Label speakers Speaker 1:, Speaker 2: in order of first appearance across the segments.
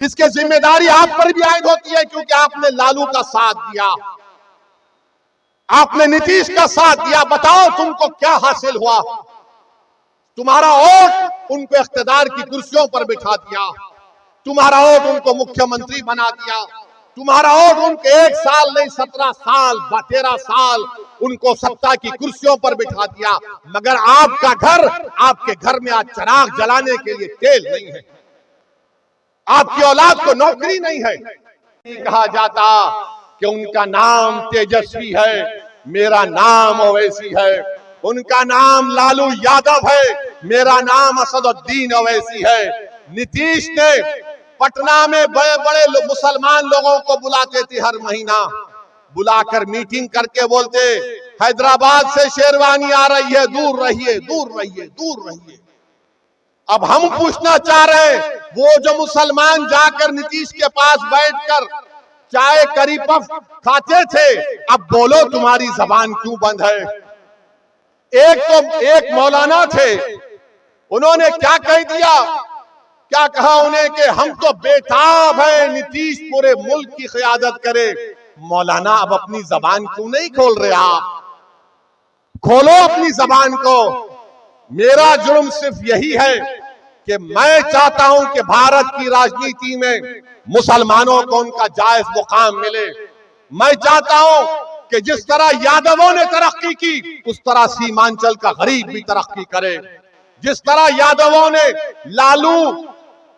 Speaker 1: इसके जिम्मेदारी आप पर भी आयद होती है, क्योंकि आपने लालू का साथ दिया, आपने नीतीश का साथ दिया। बताओ तुमको क्या हासिल हुआ? तुम्हारा वोट उनको इख्तिदार की कुर्सियों पर बिठा दिया, तुम्हारा वोट उनको मुख्यमंत्री बना दिया, तुम्हारा वोट उनको 1 साल नहीं 17 साल 13 साल उनको सत्ता की कुर्सियों पर बिठा दिया। मगर आपका घर, आपके घर में आज चिराग जलाने के लिए तेल नहीं है, आपकी औलाद को नौकरी नहीं है। कहा जाता कि उनका नाम तेजस्वी है, मेरा नाम ओवैसी है। उनका नाम लालू यादव है, मेरा नाम असदुद्दीन ओवैसी है। नीतीश ने पटना में बड़े बड़े मुसलमान लोगों को बुलाते थे, हर महीना बुलाकर मीटिंग करके बोलते, हैदराबाद से शेरवानी आ रही है, दूर रहिए, दूर रहिए, दूर रहिए। अब हम पूछना चाह रहे हैं, वो जो मुसलमान जाकर नीतीश के पास बैठकर चाय करी पफ खाते थे, अब बोलो तुम्हारी जबान क्यों बंद है? एक मौलाना थे, उन्होंने क्या कह दिया, क्या कहा उन्हें कि हम तो बेताब है नीतीश पूरे मुल्क की क़यादत करे। मौलाना अब अपनी जबान क्यों नहीं खोल रहे? आप खोलो अपनी जबान को। मेरा जुर्म सिर्फ यही है कि मैं चाहता हूं कि भारत की राजनीति में मुसलमानों को उनका जायज मुकाम मिले। मैं चाहता हूं कि जिस तरह यादवों ने तरक्की की, उस तरह सीमांचल का गरीब भी तरक्की करे। जिस तरह यादवों ने लालू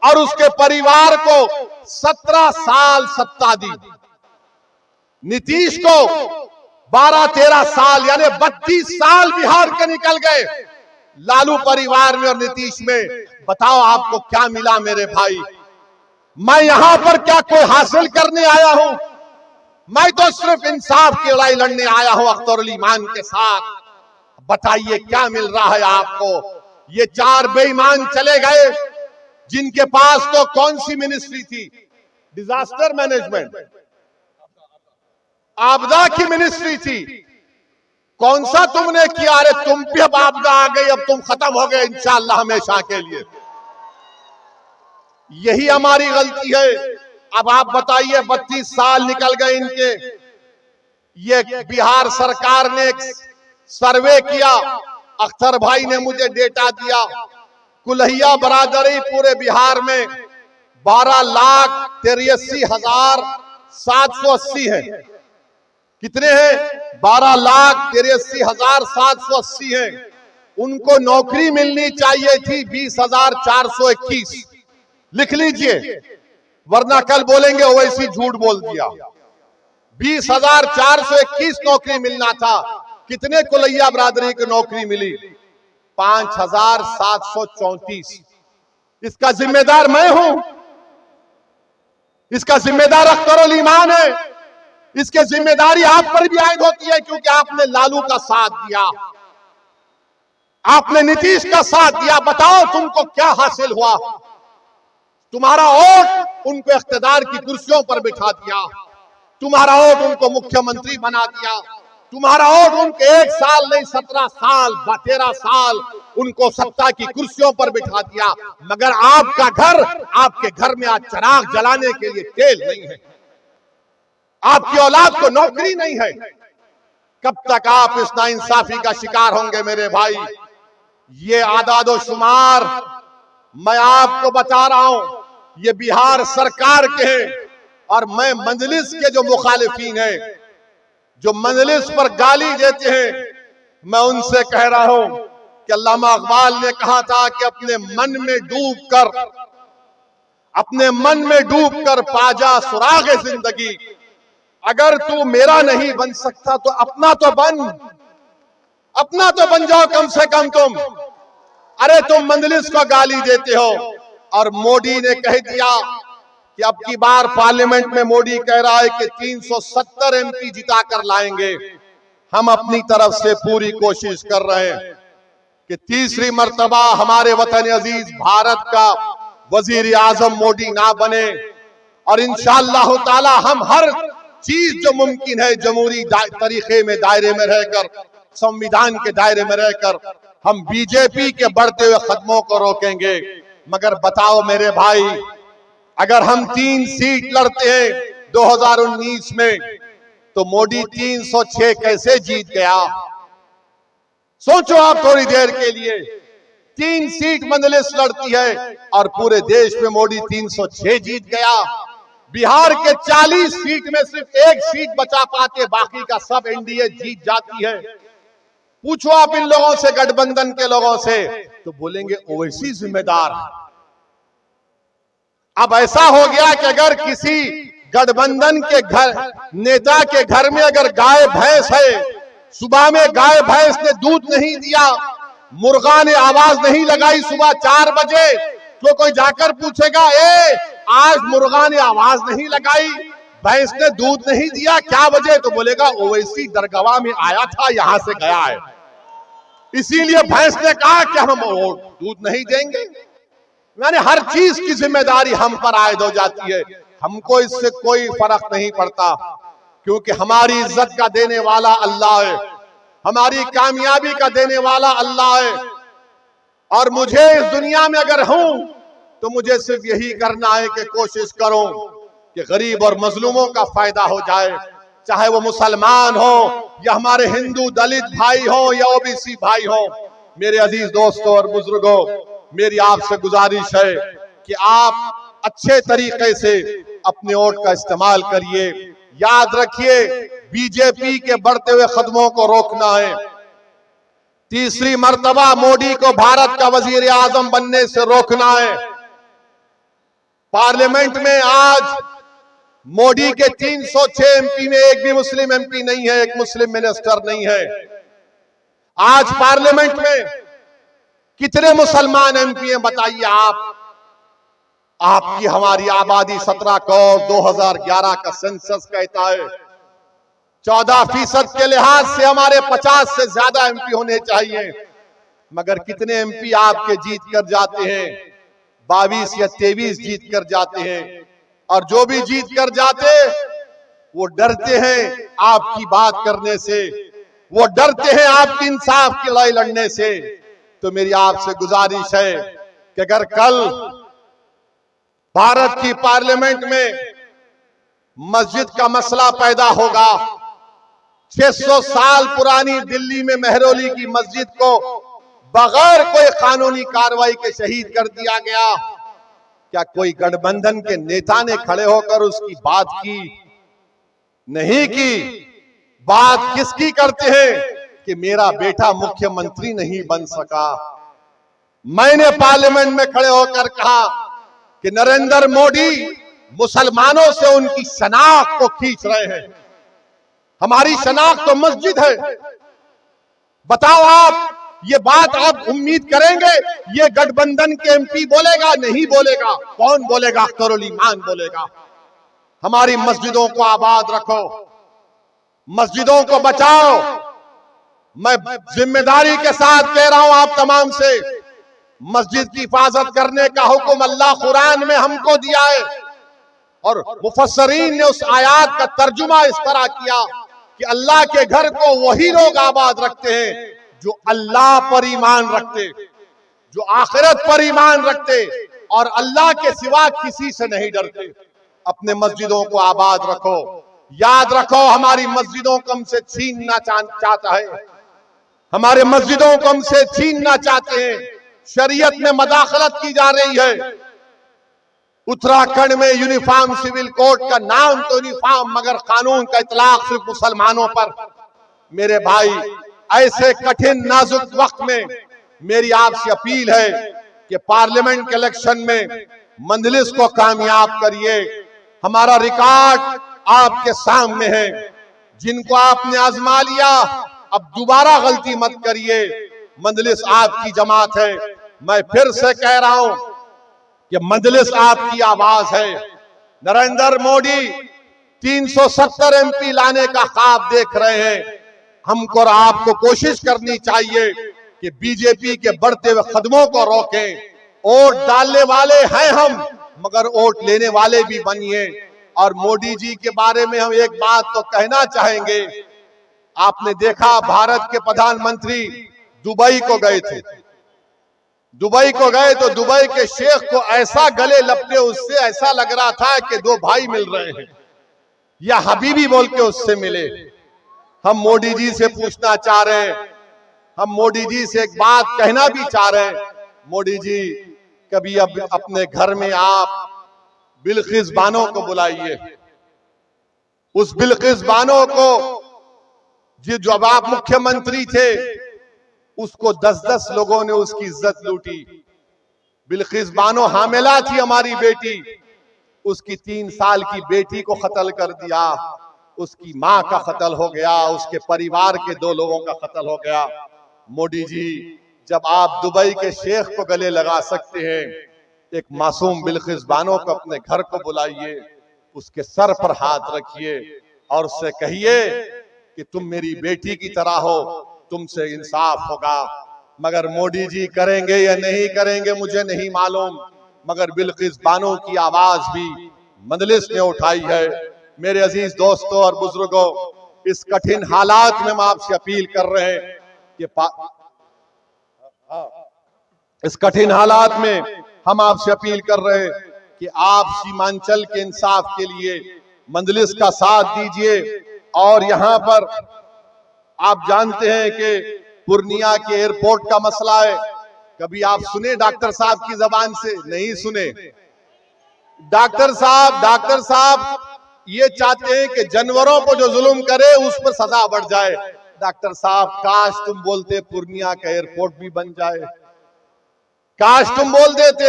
Speaker 1: और उसके परिवार को 17 साल सत्ता दी, नीतीश को 12-13 साल यानी 32 साल बिहार के निकल गए लालू परिवार में और नीतीश में। बताओ आपको क्या मिला मेरे भाई? मैं यहां पर क्या कोई हासिल करने आया हूं? मैं तो सिर्फ इंसाफ की लड़ाई लड़ने आया हूं अख्तरुल ईमान के साथ। बताइए क्या मिल रहा है आपको? ये 4 बेईमान चले गए, जिनके पास तो कौन सी मिनिस्ट्री थी? डिजास्टर मैनेजमेंट, आपदा की मिनिस्ट्री थी। कौन सा तुमने किया? अरे तुम पे अब आपदा आ गई, अब तुम खत्म हो गए इंशाअल्लाह हमेशा के लिए। यही हमारी गलती है। अब आप बताइए, 32 साल निकल गए इनके। ये बिहार सरकार ने एक सर्वे किया, अख्तर भाई ने मुझे डेटा दिया, कुल्हिया बरादरी पूरे बिहार में 12,83,780 है। कितने हैं? 12,83,780 हैं। उनको नौकरी मिलनी चाहिए थी 20,421। लिख लीजिए, वरना कल बोलेंगे ओवैसी झूठ बोल दिया। 20,421 नौकरी मिलना था। कितने कुलैया बरादरी की नौकरी मिली? 5,734। इसका जिम्मेदार मैं हूं, इसका जिम्मेदार अख्तरुल ईमान है। इसकी जिम्मेदारी आप पर भी आयद होती है, क्योंकि आपने लालू का साथ दिया, आपने नीतीश का साथ दिया। बताओ तुमको क्या हासिल हुआ? तुम्हारा वोट उनको इख्तिदार की कुर्सियों पर बिठा दिया, तुम्हारा वोट उनको मुख्यमंत्री बना दिया, तुम्हारा वोट उनको 1 साल नहीं 17 साल 13 साल उनको सत्ता की कुर्सियों पर बिठा दिया। मगर आपका घर, आपके घर में आज चिराग जलाने के लिए तेल नहीं है, आपकी औलाद को नौकरी नहीं है। कब तक आप इस नाइंसाफी का शिकार होंगे मेरे भाई? ये आदादो शुमार मैं आपको बता रहा हूं, ये बिहार सरकार के हैं। और मैं मजलिस के जो मुखालिफिन हैं, जो मजलिस पर गाली देते हैं, मैं उनसे कह रहा हूं कि अल्लामा इकबाल ने कहा था कि अपने मन में डूब कर पाजा सुराग जिंदगी। अगर तू मेरा नहीं बन सकता तो अपना तो बन जाओ कम से कम तुम। अरे तुम मंजलिस को गाली देते हो। और मोदी ने कह दिया कि अब की बार पार्लियामेंट में मोदी कह रहा है कि 370 एमपी जिताकर लाएंगे। हम अपनी तरफ से पूरी कोशिश कर रहे हैं कि तीसरी मर्तबा हमारे वतन अजीज भारत का वजीर आजम मोदी ना बने। और इंशाअल्लाह ताला हम हर चीज जो मुमकिन है जमहूरी तरीके में दायरे में रहकर, संविधान के दायरे में रहकर हम बीजेपी के बढ़ते हुए कदमों को रोकेंगे। मगर बताओ मेरे भाई, अगर हम 3 सीट लड़ते हैं 2019 में तो मोदी 306 कैसे जीत गया? सोचो आप थोड़ी देर के लिए। 3 सीट मजलिस लड़ती है और पूरे देश में मोदी 306 जीत गया। बिहार के 40 सीट में सिर्फ 1 सीट बचा पाते, बाकी का सब एनडीए जीत जाती है। पूछो आप इन लोगों से, गठबंधन के लोगों से, तो बोलेंगे ओवैसी जिम्मेदार। अब ऐसा हो गया कि अगर किसी गठबंधन के घर नेता के घर में अगर गाय भैंस है, सुबह में गाय भैंस ने दूध नहीं दिया, मुर्गा ने आवाज नहीं लगाई सुबह 4 बजे, तो कोई जाकर पूछेगा आज मुर्गा ने आवाज नहीं लगाई, भैंस ने दूध नहीं दिया, क्या वजह? तो बोलेगा ओवैसी दरगाह में आया था, यहां से गया है, इसीलिए भैंस ने कहा कि हम दूध नहीं देंगे। यानी हर चीज की जिम्मेदारी हम पर आयद हो जाती है। हमको इससे कोई फर्क नहीं पड़ता, क्योंकि हमारी इज्जत का देने वाला अल्लाह है, हमारी कामयाबी का देने वाला अल्लाह है। और मुझे इस दुनिया में अगर हूं तो मुझे सिर्फ यही करना है कि कोशिश करूं कि गरीब और मजलूमों का फायदा हो जाए, चाहे वो मुसलमान हो या हमारे हिंदू दलित भाई हो या ओबीसी भाई हो। मेरे अजीज दोस्तों और बुजुर्गों, मेरी आपसे गुजारिश है कि आप अच्छे तरीके से अपने वोट का इस्तेमाल करिए। याद रखिए, बीजेपी के बढ़ते हुए कदमों को रोकना है। तीसरी मर्तबा मोदी को भारत का वजीर आजम बनने से रोकना है। पार्लियामेंट में आज मोदी के 306 एमपी में एक भी मुस्लिम एमपी नहीं है, एक मुस्लिम मिनिस्टर नहीं है। आज पार्लियामेंट में कितने मुसलमान एमपी हैं बताइए आप? आपकी हमारी आबादी 17 करोड़ 2011 का सेंसस कहता है। 14% के लिहाज से हमारे 50 से ज्यादा एमपी होने चाहिए, मगर कितने एमपी आपके जीत कर जाते हैं? 22 या 23 जीत कर जाते हैं। और जो भी जीत कर जाते वो डरते हैं आपकी बात करने से, वो डरते हैं आपकी इंसाफ की लड़ाई लड़ने से। तो मेरी आपसे गुजारिश है कि अगर कल भारत की पार्लियामेंट में मस्जिद का मसला पैदा होगा, 600 साल पुरानी दिल्ली में मेहरौली की मस्जिद को बगैर कोई कानूनी कार्रवाई के शहीद कर दिया गया, क्या कोई गठबंधन के नेता ने खड़े होकर उसकी बात की? नहीं की। बात किसकी करते हैं कि मेरा बेटा मुख्यमंत्री नहीं बन सका। मैंने पार्लियामेंट में खड़े होकर कहा कि नरेंद्र मोदी मुसलमानों से उनकी शनाख्त को खींच रहे हैं। हमारी शनाख्त तो मस्जिद है। बताओ आप, ये बात आप उम्मीद करेंगे ये गठबंधन के एमपी बोलेगा? नहीं बोलेगा। कौन बोलेगा? अख्तरुल ईमान बोलेगा। हमारी मस्जिदों को आबाद रखो, मस्जिदों को बचाओ। मैं जिम्मेदारी के साथ कह रहा हूं आप तमाम से, मस्जिद की हिफाजत करने का हुक्म अल्लाह कुरान में हमको दिया है। और मुफस्सरीन ने उस आयत का तर्जुमा इस तरह किया कि अल्लाह के घर को वही लोग आबाद रखते हैं जो अल्लाह पर ईमान रखते, जो आखिरत पर ईमान रखते और अल्लाह के सिवा किसी से नहीं डरते। अपने मस्जिदों को आबाद रखो। याद रखो, हमारी मस्जिदों को हमसे छीनना चाहता है, हमारे मस्जिदों को हमसे छीनना चाहते हैं। शरीयत में मदाखलत की जा रही है। उत्तराखंड में यूनिफॉर्म सिविल कोड का नाम तो यूनिफॉर्म, मगर कानून का इतलाक सिर्फ मुसलमानों पर। मेरे भाई, ऐसे कठिन नाजुक वक्त में मेरी आपसे अपील है कि पार्लियामेंट के इलेक्शन में मंजलिस को कामयाब करिए। हमारा रिकॉर्ड आपके सामने है। जिनको आपने आजमा लिया, अब दोबारा गलती मत करिए। मंजलिस आपकी जमात है। मैं फिर से कह रहा हूं कि मंजलिस आपकी आवाज है। नरेंद्र मोदी 370 एमपी लाने का ख्वाब देख रहे हैं। हमको और आपको कोशिश करनी चाहिए कि बीजेपी के बढ़ते हुए कदमों को रोकें। वोट डालने वाले हैं हम, मगर वोट लेने वाले भी बनिए। और मोदी जी के बारे में हम एक बात तो कहना चाहेंगे। आपने देखा, भारत के प्रधानमंत्री दुबई को गए थे। दुबई को गए तो दुबई के शेख को ऐसा गले लपटे, उससे ऐसा लग रहा था कि दो भाई मिल रहे हैं, या हबीबी बोल के उससे मिले। हम मोदी जी से पूछना चाह रहे हैं, हम मोदी जी से एक बात कहना भी चाह रहे हैं। मोदी जी, कभी अब अपने घर में आप बिल्किस बानो को बुलाइए। उस बिल्किस बानो को, जब आप मुख्यमंत्री थे, उसको 10-10 लोगों ने उसकी इज्जत लूटी। बिल्किस बानो हामिला थी, हमारी बेटी, उसकी 3 साल की बेटी को कत्ल कर दिया, उसकी मां का कत्ल हो गया, उसके परिवार के 2 लोगों का कत्ल हो गया। मोदी जी, जब आप दुबई के शेख को गले लगा सकते हैं, एक मासूम बिल्किस बानो को अपने घर को बुलाइए, उसके सर पर हाथ रखिए और उससे कहिए कि तुम मेरी बेटी की तरह हो, तुमसे इंसाफ होगा। मगर मोदी जी करेंगे या नहीं करेंगे मुझे नहीं मालूम, मगर बिल्किस बानो की आवाज भी मजलिस ने उठाई है। मेरे अजीज दोस्तों और बुजुर्गों, इस कठिन हालात में हम आपसे अपील कर रहे हैं कि इस कठिन हालात में हम आपसे अपील कर रहे हैं कि आप सीमांचल के इंसाफ के लिए मजलिस का साथ दीजिए। और यहां पर आप जानते हैं कि पूर्णिया के एयरपोर्ट का मसला है, कभी आप सुने डॉक्टर साहब की जबान से? नहीं सुने। डॉक्टर साहब ये चाहते हैं कि जानवरों को जो जुल्म करे उस पर सजा बढ़ जाए। डॉक्टर साहब, काश तुम बोलते पूर्णिया का एयरपोर्ट भी बन जाए, काश तुम बोल देते,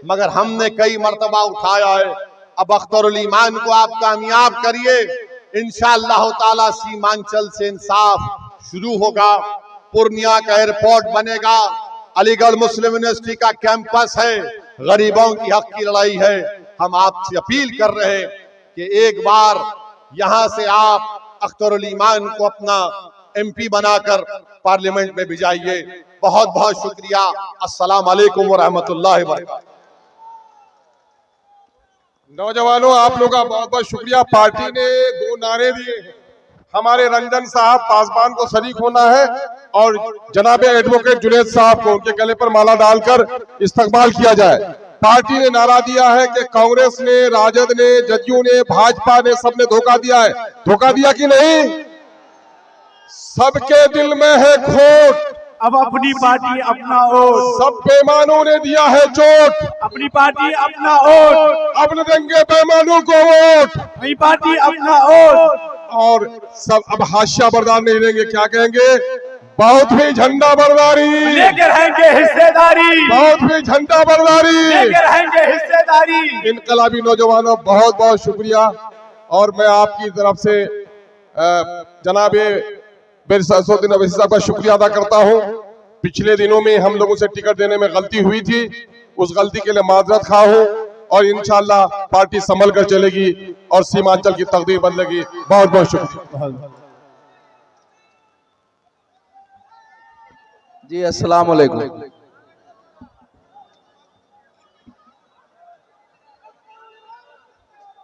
Speaker 1: मगर हमने कई मर्तबा उठाया है। अब अख्तरुल ईमान को आप कामयाब करिए, इंशाअल्लाह ताला सीमांचल से इंसाफ शुरू होगा, पूर्णिया का एयरपोर्ट बनेगा, अलीगढ़ मुस्लिम यूनिवर्सिटी का कैंपस है, गरीबों की हक की लड़ाई है। हम आपसे अपील कर रहे हैं कि एक बार यहां से आप अख्तरुल ईमान को अपना MP बनाकर पार्लियामेंट में भिजाइए। बहुत बहुत शुक्रिया। अस्सलाम वालेकुम व रहमतुल्लाहि व बरकातहू।
Speaker 2: नौजवानों, आप लोगों का बहुत बहुत शुक्रिया। पार्टी ने 2 नारे दिए हैं, हमारे रंजन साहब पासवान को शरीक होना है और जनाब एडवोकेट जुनैद साहब को उनके गले पर माला डालकर इस्तकबाल किया जाए। पार्टी ने नारा दिया है कि कांग्रेस ने, राजद ने, जदयू ने, भाजपा ने, सबने धोखा दिया है। धोखा दिया कि नहीं? सबके दिल में है खोट,
Speaker 3: अब अपनी पार्टी अपना वोट,
Speaker 2: सब बेईमानों ने दिया है चोट,
Speaker 3: अपनी पार्टी अपना वोट,
Speaker 2: अब न देंगे बेईमानों को वोट,
Speaker 3: अपनी पार्टी अपना वोट।
Speaker 2: और सब अब हाशिया बरदार नहीं लेंगे। क्या कहेंगे? बहुत भी झंडा बरदारी,
Speaker 3: लेकर रहेंगे हिस्सेदारी,
Speaker 2: बहुत भी झंडा बरदारी,
Speaker 3: लेकर रहेंगे हिस्सेदारी।
Speaker 2: इनकलाबी नौजवानों, बहुत बहुत शुक्रिया। और मैं आपकी तरफ से जनाबे असदुद्दीन अवैसी साहब का शुक्रिया अदा करता हूं। पिछले दिनों में हम लोगों से टिकट देने में गलती हुई थी, उस गलती के लिए माजरत खा हूं और इंशाअल्लाह पार्टी संभल कर चलेगी और सीमांचल की तकदीर बदलेगी। बहुत बहुत शुक्रिया
Speaker 4: जी। अस्सलाम वालेकुम।